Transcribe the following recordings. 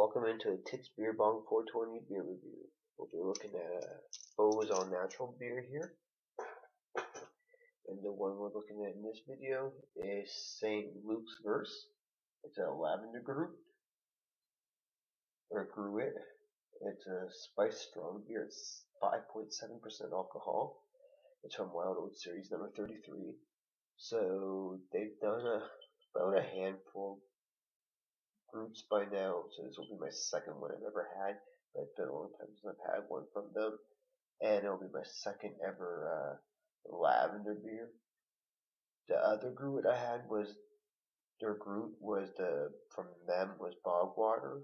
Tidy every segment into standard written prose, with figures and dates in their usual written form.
Welcome into Tits Beer Bong 420 beer review. We'll be looking at a Beaus All Natural beer here. And the one we're looking at in this video is St.Luke's Verse. It's a lavender group, or gruit. It's a spice strong beer. It's 5.7% alcohol. It's from Wild Oat Series number 33. So they've done about a handful groups by now, so this will be my second one I've ever had. But it's been a long time since I've had one from them, and it'll be my second ever lavender beer. The other gruit I had was from them was bog water,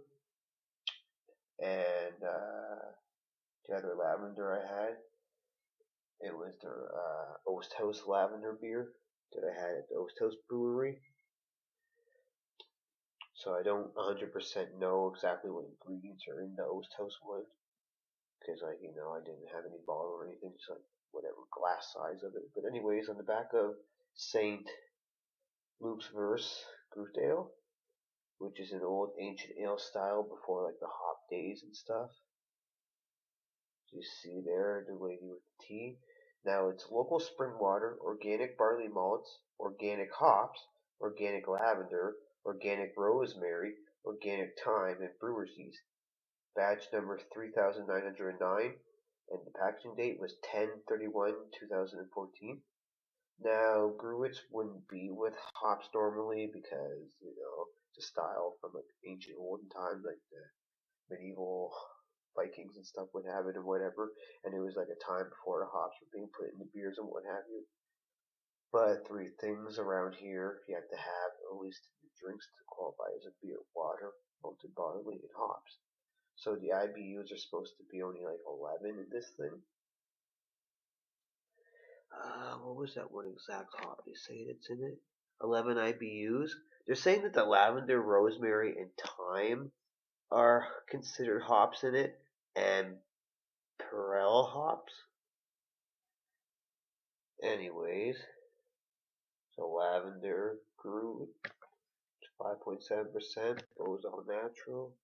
and the other lavender I had, it was their Oast House lavender beer that I had at the Oast House Brewery. So I don't 100% know exactly what ingredients are in the Oast House one, because I didn't have any bottle or anything, so whatever glass size of it. But anyways, on the back of St. Luke's Verse Gruit Ale, which is an old ancient ale style before like the hop days and stuff. You see there the lady with the tea. Now it's local spring water, organic barley malts, organic hops, organic lavender, organic rosemary, organic thyme, and brewer's yeast. Batch number 3909, and the packaging date was 10/31/2014. Now, gruits wouldn't be with hops normally because, it's a style from like ancient olden times, like the medieval Vikings and stuff would have it and whatever, and it was like a time before the hops were being put into beers and what have you. But three things around here you have to have at least in your drinks to qualify as a beer: water, malted barley, and hops. So the IBUs are supposed to be only like 11 in this thing. What was that one exact hop they say that's in it? 11 IBUs. They're saying that the lavender, rosemary, and thyme are considered hops in it, and Perel hops. Anyways, so lavender, gruit, 5.7%, Beaus All Natural.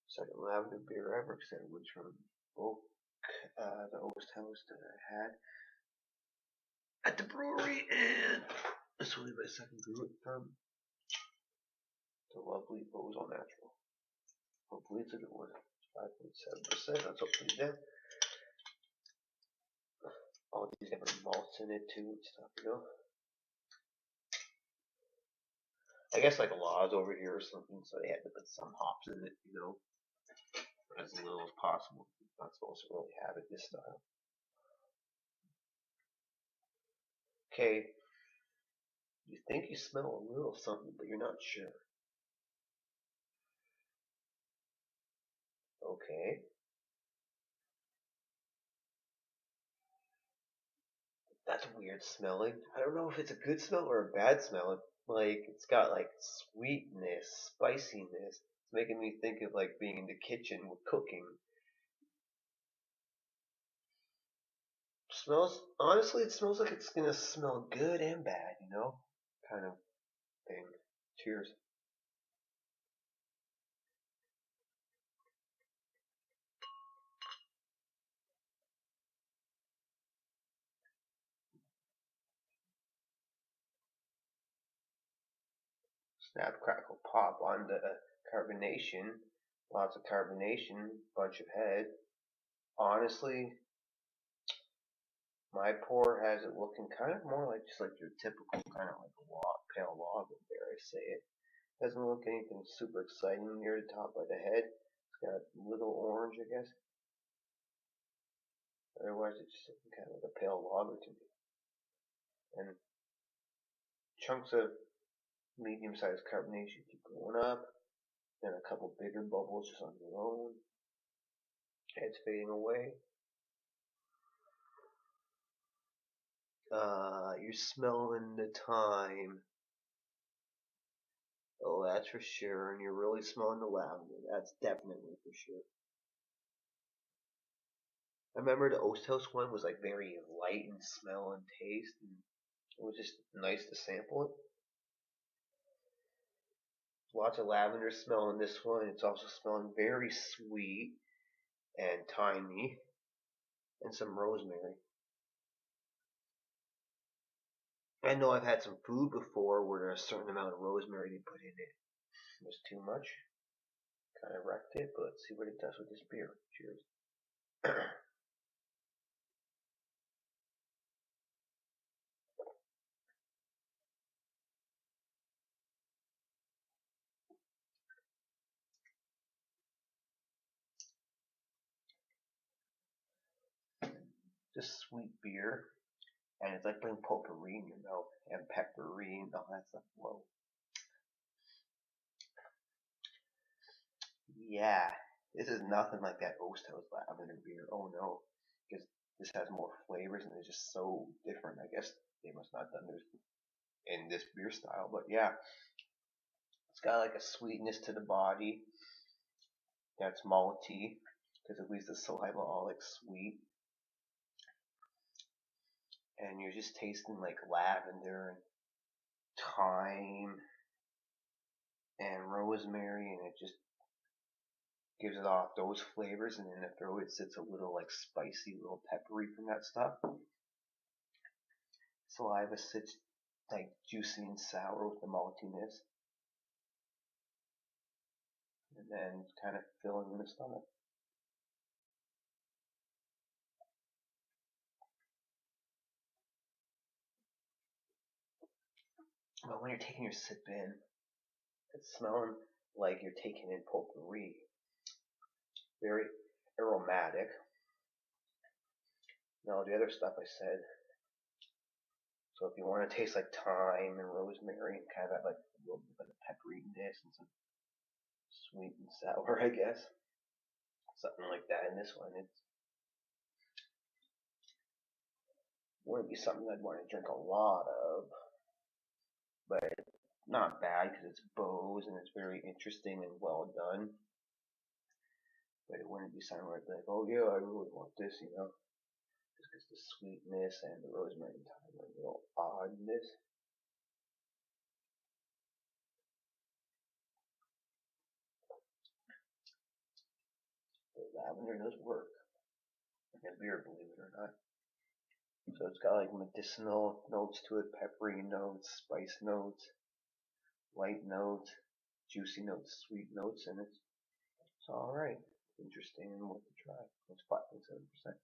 Second lavender beer ever, because it was from both the Oast House that I had at the brewery, and this will be my second gruit from the lovely Beaus All Natural. Hopefully it's a good one. 5.7%. Let's open it down. All these different malts in it too and stuff, I guess like laws over here or something, so they had to put some hops in it, as little as possible. You're not supposed to really have it this style. Okay, you think you smell a little something, but you're not sure. Okay. That's weird smelling. I don't know if it's a good smell or a bad smell. Like, it's got like sweetness, spiciness. It's making me think of like being in the kitchen with cooking. Honestly, it smells like it's gonna smell good and bad, kind of thing. Cheers. Snap, crackle, pop on the carbonation. Lots of carbonation, bunch of head. Honestly, my pour has it looking kind of more like just like your typical kind of like pale lager, dare I say it. Doesn't look anything super exciting near the top by the head. It's got a little orange, I guess. Otherwise, it's just kind of like a pale lager to me. And chunks of medium-sized carbonation keep going up. Then a couple bigger bubbles just on their own. Head's fading away. You're smelling the thyme. Oh, that's for sure. And you're really smelling the lavender. That's definitely for sure. I remember the Oast House one was like very light in smell and taste, and it was just nice to sample it. lots of lavender smell in this one. It's also smelling very sweet and thymy, and some rosemary. I know I've had some food before where there's a certain amount of rosemary they put in it. It was too much. Kind of wrecked it, but let's see what it does with this beer. Cheers. Just sweet beer, and it's like putting potpourri in your mouth, and peppery and all that stuff. Whoa. Yeah, this is nothing like that Oast House lavender beer. Oh no, because this has more flavors and it's just so different. I guess they must not have done this in this beer style, but yeah, it's got like a sweetness to the body. That's malty because it leaves the saliva all like sweet, and you're just tasting like lavender and thyme and rosemary, and it just gives it off those flavors, and in the throat it sits a little like spicy, little peppery from that stuff. Saliva sits like juicy and sour with the maltiness, and then kind of filling in the stomach. But when you're taking your sip in, it's smelling like you're taking in potpourri. Very aromatic. Now the other stuff I said. So if you want to taste like thyme and rosemary and kind of have like a little bit of pepperiness and some sweet and sour, I guess. Something like that in this one. It wouldn't be something I'd want to drink a lot of, but not bad because it's Beaus and it's very interesting and well done. But it wouldn't be something where I'd be like, oh yeah, I really want this, you know, just because the sweetness and the rosemary and thyme are a little odd in this. But lavender does work in a beer, believe it or not. So it's got like medicinal notes to it, peppery notes, spice notes, light notes, juicy notes, sweet notes, and it's alright. Interesting and worth a try. It's 5.7%.